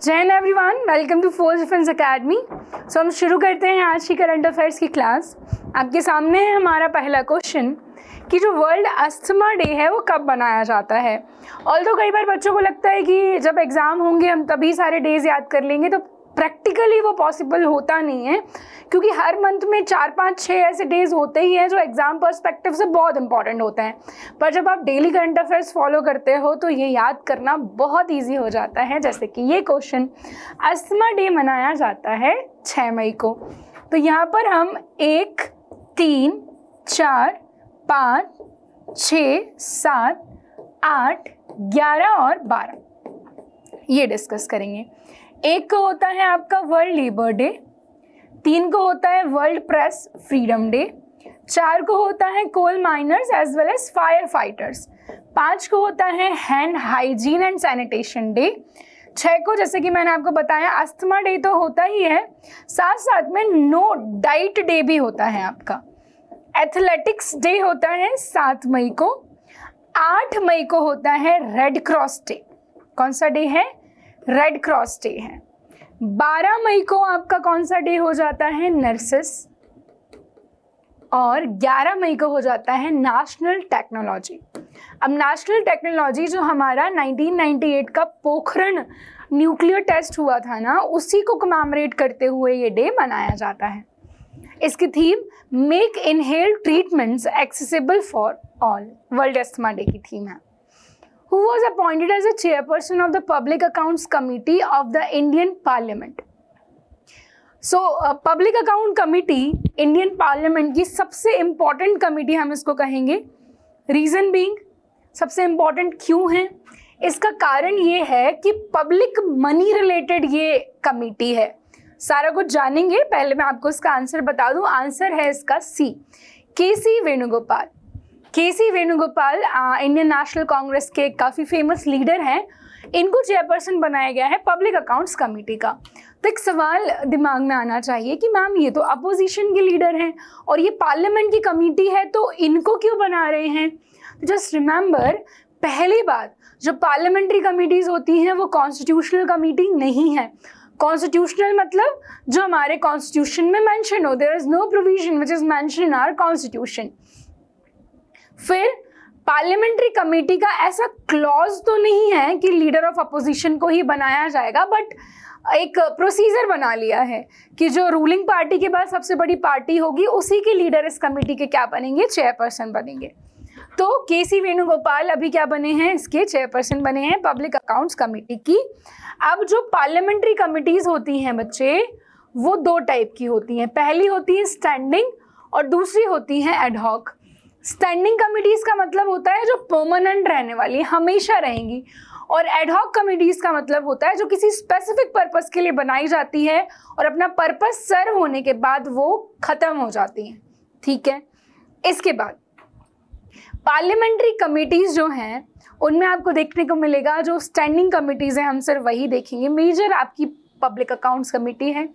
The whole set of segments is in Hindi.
जय हिंद everyone, welcome to force defence academy. So हम शुरू करते हैं आज की करंट अफेयर्स की क्लास। आपके सामने है हमारा पहला क्वेश्चन कि जो वर्ल्ड अस्थमा डे है वो कब मनाया जाता है। ऑल्दो कई बार बच्चों को लगता है कि जब एग्ज़ाम होंगे हम तभी सारे डेज याद कर लेंगे, तो प्रैक्टिकली वो पॉसिबल होता नहीं है, क्योंकि हर मंथ में 4, 5, 6 ऐसे डेज होते ही हैं जो एग्ज़ाम पर्सपेक्टिव से बहुत इंपॉर्टेंट होते हैं। पर जब आप डेली करंट अफेयर्स फॉलो करते हो तो ये याद करना बहुत ईजी हो जाता है। जैसे कि ये क्वेश्चन, अस्थमा डे मनाया जाता है 6 मई को। तो यहाँ पर हम 1, 3, 4, 5, 6, 7, 8, 11 और 12 ये डिस्कस करेंगे। 1 को होता है आपका वर्ल्ड लेबर डे, 3 को होता है वर्ल्ड प्रेस फ्रीडम डे, 4 को होता है coal miners as well as fire fighters, 5 को होता है hand hygiene and sanitation day, 6 को जैसे कि मैंने आपको बताया अस्थमा डे तो होता ही है, साथ साथ में नो डाइट डे भी होता है आपका। एथलेटिक्स डे होता है 7 मई को, 8 मई को होता है रेड क्रॉस डे। कौन सा डे है? रेड क्रॉस डे है। 12 मई को आपका कौन सा डे हो जाता है? नर्सेस। और 11 मई को हो जाता है नेशनल टेक्नोलॉजी। अब नेशनल टेक्नोलॉजी जो हमारा 1998 का पोखरण न्यूक्लियर टेस्ट हुआ था ना, उसी को कमेमोरेट करते हुए ये डे मनाया जाता है। इसकी theme make inhale treatments accessible for all, world asthma day की थीम है। Who was appointed as a chairperson of the Public Accounts Committee of the Indian Parliament? So, Public Account Committee Indian Parliament की सबसे important कमेटी हम इसको कहेंगे। Reason being, सबसे important क्यों है? इसका कारण ये है कि पब्लिक मनी रिलेटेड ये कमेटी है। सारा कुछ जानेंगे, पहले मैं आपको इसका आंसर बता दूं। आंसर है इसका सी, के.सी. वेणुगोपाल। के.सी. वेणुगोपाल इंडियन नेशनल कांग्रेस के काफ़ी फेमस लीडर हैं। इनको चेयरपर्सन बनाया गया है पब्लिक अकाउंट्स कमेटी का। तो एक सवाल दिमाग में आना चाहिए कि मैम ये तो अपोजिशन के लीडर हैं और ये पार्लियामेंट की कमेटी है, तो इनको क्यों बना रहे हैं? जस्ट रिमेंबर, पहली बात, जो पार्लियामेंट्री कमेटीज़ होती हैं वो कॉन्स्टिट्यूशनल कमेटी नहीं है। कॉन्स्टिट्यूशनल मतलब जो हमारे कॉन्स्टिट्यूशन में मेंशन हो, there is no provision which is mention in our constitution. फिर पार्लियामेंट्री कमेटी का ऐसा क्लॉज तो नहीं है कि लीडर ऑफ अपोजिशन को ही बनाया जाएगा, बट एक प्रोसीजर बना लिया है कि जो रूलिंग पार्टी के बाद सबसे बड़ी पार्टी होगी उसी के लीडर इस कमेटी के क्या बनेंगे? चेयरपर्सन बनेंगे। तो के.सी. वेणुगोपाल अभी क्या बने हैं? इसके चेयरपर्सन बने हैं पब्लिक अकाउंट्स कमेटी की। अब जो पार्लियामेंट्री कमिटीज़ होती हैं बच्चे, वो 2 टाइप की होती हैं। पहली होती है स्टैंडिंग और दूसरी होती है एडहॉक। स्टैंडिंग कमिटीज़ का मतलब होता है जो परमानेंट रहने वाली, हमेशा रहेंगी, और एडहॉक कमिटीज़ का मतलब होता है जो किसी स्पेसिफिक पर्पस के लिए बनाई जाती है और अपना पर्पस सर्व होने के बाद वो ख़त्म हो जाती हैं। ठीक है, इसके बाद पार्लियामेंट्री कमिटीज़ जो हैं उनमें आपको देखने को मिलेगा जो स्टैंडिंग कमिटीज़ हैं, हम सिर्फ वही देखेंगे। मेजर आपकी पब्लिक अकाउंट्स कमेटी है,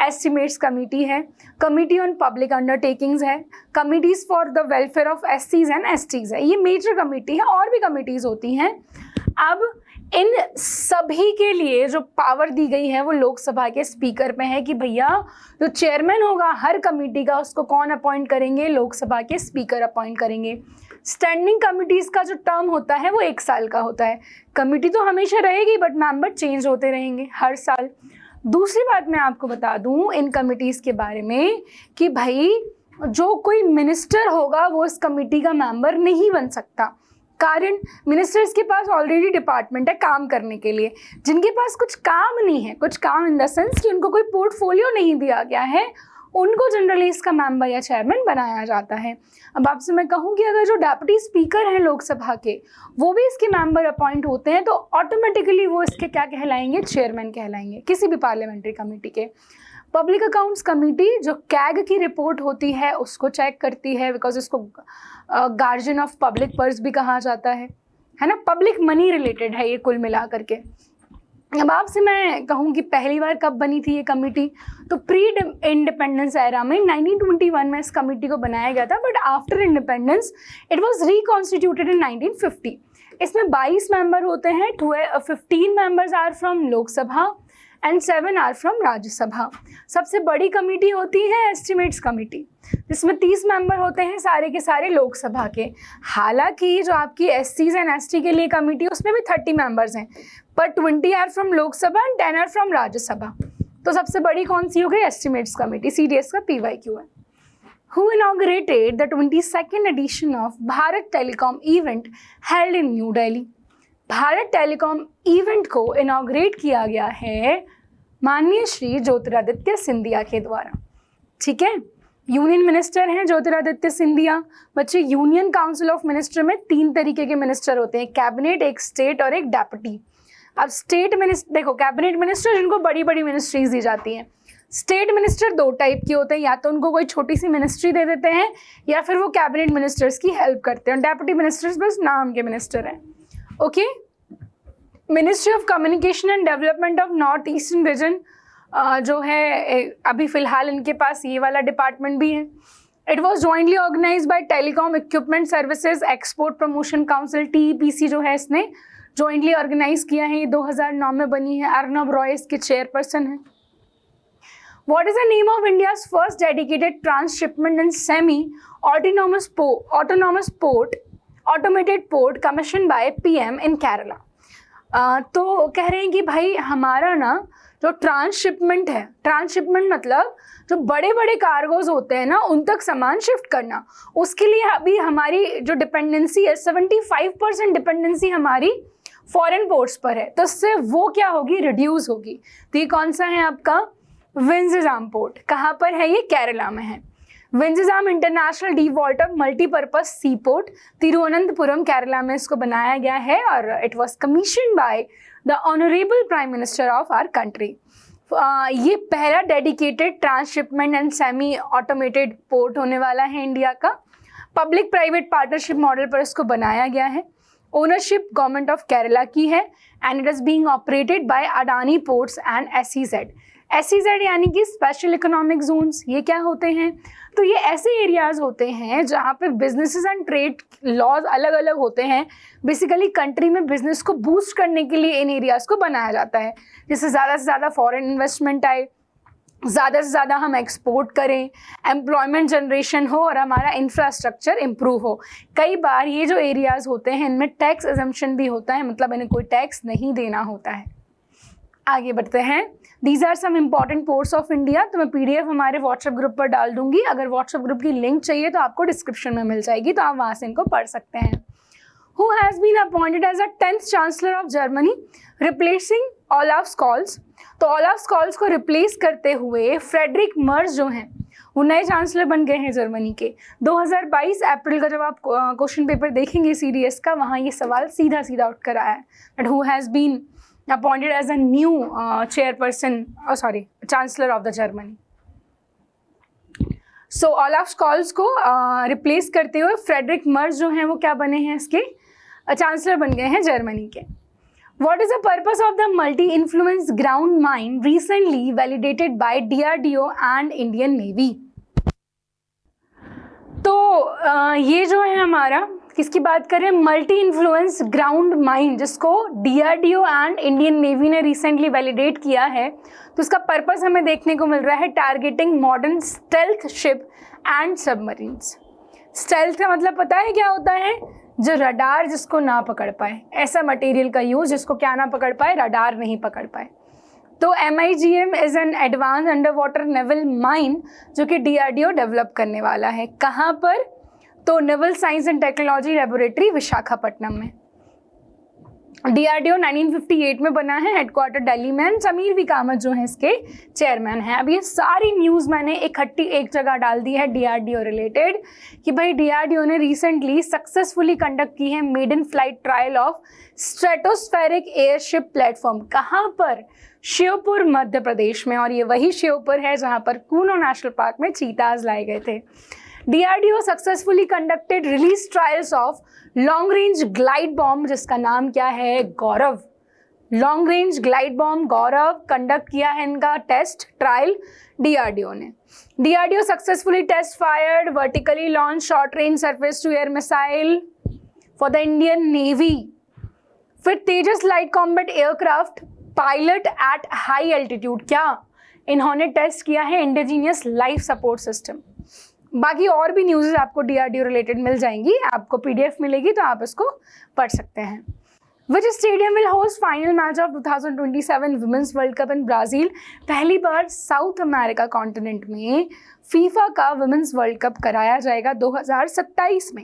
एस्टिमेट्स कमेटी है, कमेटी ऑन पब्लिक अंडरटेकिंग्स है, committees for the welfare of एससीज एंड एसटीज़ है। ये मेजर कमेटी है, और भी कमिटीज़ होती हैं। अब इन सभी के लिए जो पावर दी गई है वो लोकसभा के स्पीकर पे है कि भैया जो चेयरमैन होगा हर कमेटी का, उसको कौन अपॉइंट करेंगे? लोकसभा के स्पीकर अपॉइंट करेंगे। स्टैंडिंग कमिटीज़ का जो टर्म होता है वो 1 साल का होता है। कमेटी तो हमेशा रहेगी बट मेंबर चेंज होते रहेंगे हर साल। दूसरी बात मैं आपको बता दूं इन कमिटीज़ के बारे में कि भाई जो कोई मिनिस्टर होगा वो इस कमेटी का मेंबर नहीं बन सकता। कारण, मिनिस्टर्स के पास ऑलरेडी डिपार्टमेंट है काम करने के लिए। जिनके पास कुछ काम नहीं है, कुछ काम इन द सेंस कि उनको कोई पोर्टफोलियो नहीं दिया गया है, उनको जनरली इसका मेंबर या चेयरमैन बनाया जाता है। अब आपसे मैं कहूँ कि अगर जो डेप्यूटी स्पीकर हैं लोकसभा के, वो भी इसके मेंबर अपॉइंट होते हैं, तो ऑटोमेटिकली वो इसके क्या कहलाएंगे? चेयरमैन कहलाएंगे किसी भी पार्लियामेंट्री कमेटी के। पब्लिक अकाउंट्स कमेटी जो कैग की रिपोर्ट होती है उसको चेक करती है, बिकॉज इसको गार्जियन ऑफ पब्लिक पर्स भी कहा जाता है ना। पब्लिक मनी रिलेटेड है ये कुल मिला करके। अब आपसे मैं कहूँ कि पहली बार कब बनी थी ये कमेटी, तो प्री इंडिपेंडेंस एरा में 1921 में इस कमेटी को बनाया गया था, but after independence it was reconstituted in 1950। इसमें 22 मेंबर होते हैं, 15 members are from Lok Sabha and 7 are from Rajya Sabha. सबसे बड़ी कमेटी होती है एस्टिमेट्स कमेटी, जिसमें 30 मेंबर होते हैं सारे के सारे लोकसभा के। हालांकि जो आपकी SCs एंड ST के लिए कमेटी उसमें भी 30 मेंबर्स हैं, पर 20 are from Lok Sabha and 10 are from Rajya Sabha. तो सबसे बड़ी कौन सी हो गई? Estimates committee. CDS का PYQ है। Who inaugurated the 22nd edition of Bharat Telecom event held in New Delhi? Bharat telecom event को इनॉग्रेट किया गया है माननीय श्री ज्योतिरादित्य सिंधिया के द्वारा। ठीक है, यूनियन मिनिस्टर हैं ज्योतिरादित्य सिंधिया। बच्चे, यूनियन काउंसिल ऑफ मिनिस्टर में 3 तरीके के मिनिस्टर होते हैं, कैबिनेट, एक स्टेट और एक डेप्यूटी। अब स्टेट मिनिस्टर देखो, कैबिनेट मिनिस्टर जिनको बड़ी बड़ी मिनिस्ट्रीज दी जाती हैं। स्टेट मिनिस्टर 2 टाइप के होते हैं, या तो उनको कोई छोटी सी मिनिस्ट्री दे देते हैं या फिर वो कैबिनेट मिनिस्टर्स की हेल्प करते हैं। डेप्यूटी मिनिस्टर्स बस नाम के मिनिस्टर हैं। Okay, ministry of communication and development of north eastern region जो है अभी फिलहाल इनके पास ये वाला डिपार्टमेंट भी है। It was jointly organize by telecom equipment services export promotion council, TEPC जो है इसने जॉइंटली ऑर्गेनाइज किया है। ये 2009 में बनी है। अर्नब रॉय इसके चेयरपर्सन है। What is the name of India's first dedicated transshipment and semi-autonomous automated port commissioned by PM in Kerala? तो कह रहे हैं कि भाई हमारा ना जो ट्रांसशिपमेंट है, ट्रांसशिपमेंट मतलब जो बड़े बड़े कार्गोज होते हैं ना उन तक सामान शिफ्ट करना, उसके लिए अभी हमारी जो डिपेंडेंसी है 75% डिपेंडेंसी हमारी फॉरेन पोर्ट्स पर है, तो इससे वो क्या होगी? रिड्यूस होगी। तो ये कौन सा है आपका? विंझजाम पोर्ट। कहाँ पर है ये? केरला में है। Vizhinjam international deep water multipurpose sea port, Thiruvananthapuram Kerala में इसको बनाया गया है और it was commission by the honourable prime minister of our country. ये पहला dedicated transshipment and semi automated port होने वाला है इंडिया का। पब्लिक प्राइवेट पार्टनरशिप मॉडल पर इसको बनाया गया है। ओनरशिप गवर्नमेंट ऑफ केरला की है and it is being operated by Adani ports and SEZ। SEZ यानी कि स्पेशल इकोनॉमिक जोन्स। ये क्या होते हैं? तो ये ऐसे एरियाज होते हैं जहाँ पे बिजनेसेस एंड ट्रेड लॉज अलग अलग होते हैं। बेसिकली कंट्री में बिजनेस को बूस्ट करने के लिए इन एरियाज को बनाया जाता है, जिससे ज़्यादा से ज़्यादा फॉरेन इन्वेस्टमेंट आए, ज़्यादा से ज़्यादा हम एक्सपोर्ट करें, एम्प्लॉयमेंट जनरेशन हो और हमारा इंफ्रास्ट्रक्चर इम्प्रूव हो। कई बार ये जो एरियाज होते हैं इनमें टैक्स एजम्पशन भी होता है, मतलब इन्हें कोई टैक्स नहीं देना होता है। आगे बढ़ते हैं। These are some important ports of India. तो मैं PDF हमारे व्हाट्सएप ग्रुप पर डाल दूंगी। अगर व्हाट्सएप ग्रुप की लिंक चाहिए तो आपको डिस्क्रिप्शन में मिल जाएगी, तो आप वहाँ से इनको पढ़ सकते हैं। Who has been appointed as a 10th chancellor of Germany, replacing Olaf Scholz? तो Olaf Scholz को रिप्लेस करते हुए फ्रेडरिक मर्ज जो हैं वो नए चांसलर बन गए हैं जर्मनी के। 2022 अप्रैल का जब आप क्वेश्चन पेपर देखेंगे CDS का, वहाँ ये सवाल सीधा सीधा उठ कर आया है that who has been appointed as a new chancellor of the Germany. So Olaf Scholz को रिप्लेस करते हुए फ्रेडरिक मर्ज जो हैं वो क्या बने हैं? इसके चांसलर बन गए हैं जर्मनी के। What is the purpose of the multi-influence ground mine recently validated by DRDO and Indian Navy? तो ये जो है हमारा किसकी बात करें? मल्टी इन्फ्लुएंस ग्राउंड माइन, जिसको DRDO एंड इंडियन नेवी ने रिसेंटली वैलिडेट किया है। तो इसका पर्पस हमें देखने को मिल रहा है targeting modern stealth ship and submarines. Stealth का मतलब पता है क्या होता है? जो रडार जिसको ना पकड़ पाए, ऐसा मटेरियल का यूज जिसको क्या ना पकड़ पाए? रडार नहीं पकड़ पाए। तो MIGM is an advance under water naval mine जो कि DRDO डेवलप करने वाला है। कहाँ पर? तो naval science and technology laboratory Visakhapatnam में। DRDO 1958 में बना है, हेडक्वार्टर दिल्ली में। समीर V कामत जो है इसके चेयरमैन हैं। अब ये सारी न्यूज़ मैंने इकट्ठी एक जगह डाल दी है DRDO रिलेटेड कि भाई DRDO ने रिसेंटली सक्सेसफुली कंडक्ट की है maiden flight trial of stratospheric airship platform. कहाँ पर? श्योपुर मध्य प्रदेश में। और ये वही श्योपुर है जहाँ पर कूनो नेशनल पार्क में चीताज लाए गए थे। DRDO successfully conducted release trials of long range glide bomb, जिसका नाम क्या है? Gaurav. Long range glide bomb Gaurav conduct किया है इनका टेस्ट ट्रायल DRDO ने। DRDO successfully test fired vertically launch short range surface to air missile for the Indian navy. फिर Tejas light combat aircraft pilot at high altitude, क्या इन्होंने टेस्ट किया है इंडिजीनियस लाइफ सपोर्ट सिस्टम। बाकी और भी न्यूज़ आपको DRDO रिलेटेड मिल जाएंगी, आपको PDF मिलेगी तो आप इसको पढ़ सकते हैं। Which stadium will host final match of 2027 Women's World Cup in Brazil? पहली बार साउथ अमेरिका कॉन्टिनेंट में फीफा का वुमेन्स वर्ल्ड कप कराया जाएगा 2027 में,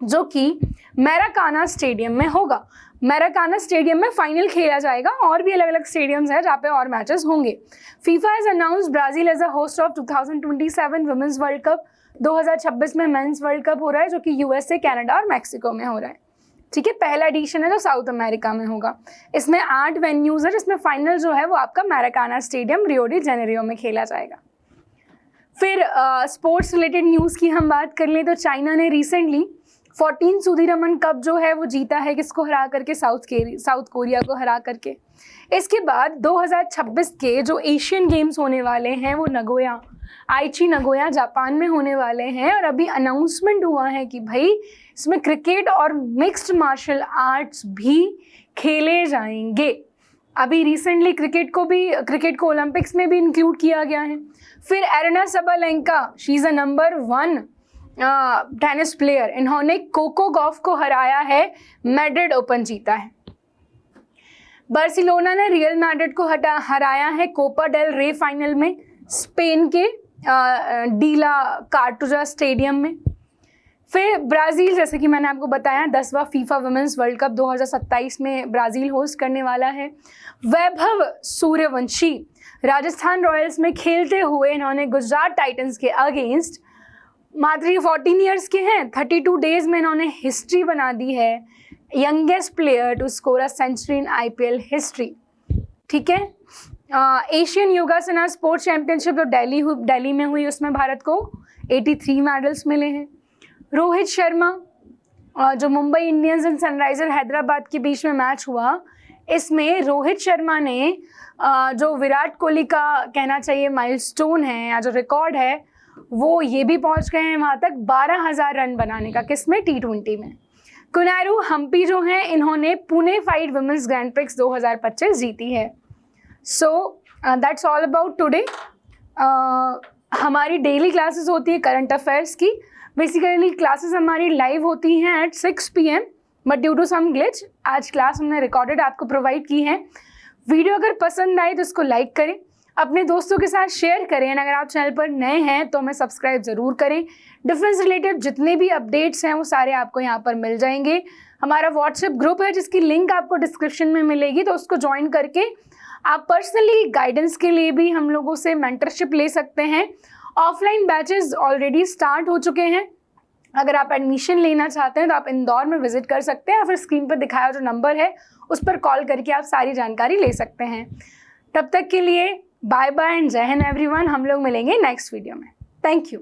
जो कि मैराकाना स्टेडियम में होगा। मैराकाना स्टेडियम में फाइनल खेला जाएगा, और भी अलग अलग स्टेडियम्स हैं जहाँ पे और मैचेस होंगे। FIFA has announced Brazil as a host of 2027 women's world cup. 2026 में मेंस वर्ल्ड कप हो रहा है, जो कि USA, कनाडा और मैक्सिको में हो रहा है। ठीक है, पहला एडिशन है जो साउथ अमेरिका में होगा। इसमें 8 वेन्यूज़ है, जिसमें फाइनल जो है वो आपका मैराकाना स्टेडियम रियो डी जेनेरियो में खेला जाएगा। फिर स्पोर्ट्स रिलेटेड न्यूज़ की हम बात कर लें तो चाइना ने रिसेंटली 14 सुदीरमन कप जो है वो जीता है, किसको हरा करके? साउथ कोरिया को हरा करके। इसके बाद 2026 के जो एशियन गेम्स होने वाले हैं वो आइची नगोया जापान में होने वाले हैं, और अभी अनाउंसमेंट हुआ है कि भाई इसमें क्रिकेट और मिक्स्ड मार्शल आर्ट्स भी खेले जाएंगे। अभी रिसेंटली क्रिकेट को ओलंपिक्स में भी इंक्लूड किया गया है। फिर arena Sabalenka, she is a number 1 tennis player, इन्होंने कोको गॉफ को हराया है, मैड्रिड ओपन जीता है। बार्सिलोना ने रियल मैड्रिड को हराया है कोपा डेल रे फाइनल में, स्पेन के डीला कार्टुजा स्टेडियम में। फिर ब्राज़ील, जैसे कि मैंने आपको बताया, 10वां फीफा वुमेन्स वर्ल्ड कप 2027 में ब्राज़ील होस्ट करने वाला है। वैभव सूर्यवंशी राजस्थान रॉयल्स में खेलते हुए इन्होंने गुजरात टाइटंस के अगेंस्ट, मात्र 14 ईयर्स के हैं, 32 डेज में इन्होंने हिस्ट्री बना दी है, youngest player to score a century in IPL history. ठीक है, एशियन योगासना स्पोर्ट्स चैंपियनशिप जो दिल्ली में हुई, उसमें भारत को 83 मेडल्स मिले हैं। रोहित शर्मा, जो Mumbai Indians and Sunriser Hyderabad के बीच में मैच हुआ, इसमें रोहित शर्मा ने जो विराट कोहली का कहना चाहिए माइलस्टोन है या जो रिकॉर्ड है, वो ये भी पहुंच गए हैं वहाँ तक 12,000 रन बनाने का, किसमें? T20 में। कुनारू हम्पी जो हैं, इन्होंने Pune FIDE women's grand prix 2025 जीती है। So that's all about today. हमारी डेली क्लासेस होती है करंट अफेयर्स की। बेसिकली क्लासेस हमारी लाइव होती हैं at 6 PM, but due to some glitch आज क्लास हमने रिकॉर्डेड आपको प्रोवाइड की है। वीडियो अगर पसंद आए तो इसको लाइक करें, अपने दोस्तों के साथ शेयर करें, अगर आप चैनल पर नए हैं तो हमें सब्सक्राइब ज़रूर करें। डिफेंस रिलेटेड जितने भी अपडेट्स हैं वो सारे आपको यहाँ पर मिल जाएंगे। हमारा व्हाट्सएप ग्रुप है जिसकी लिंक आपको डिस्क्रिप्शन में मिलेगी, तो उसको ज्वाइन करके आप पर्सनली गाइडेंस के लिए भी हम लोगों से मेंटरशिप ले सकते हैं। ऑफलाइन बैचेस ऑलरेडी स्टार्ट हो चुके हैं। अगर आप एडमिशन लेना चाहते हैं तो आप इंदौर में विजिट कर सकते हैं, या फिर स्क्रीन पर दिखाया जो नंबर है उस पर कॉल करके आप सारी जानकारी ले सकते हैं। तब तक के लिए बाय बाय एंड जय हिंद एवरीवन। हम लोग मिलेंगे नेक्स्ट वीडियो में। Thank you.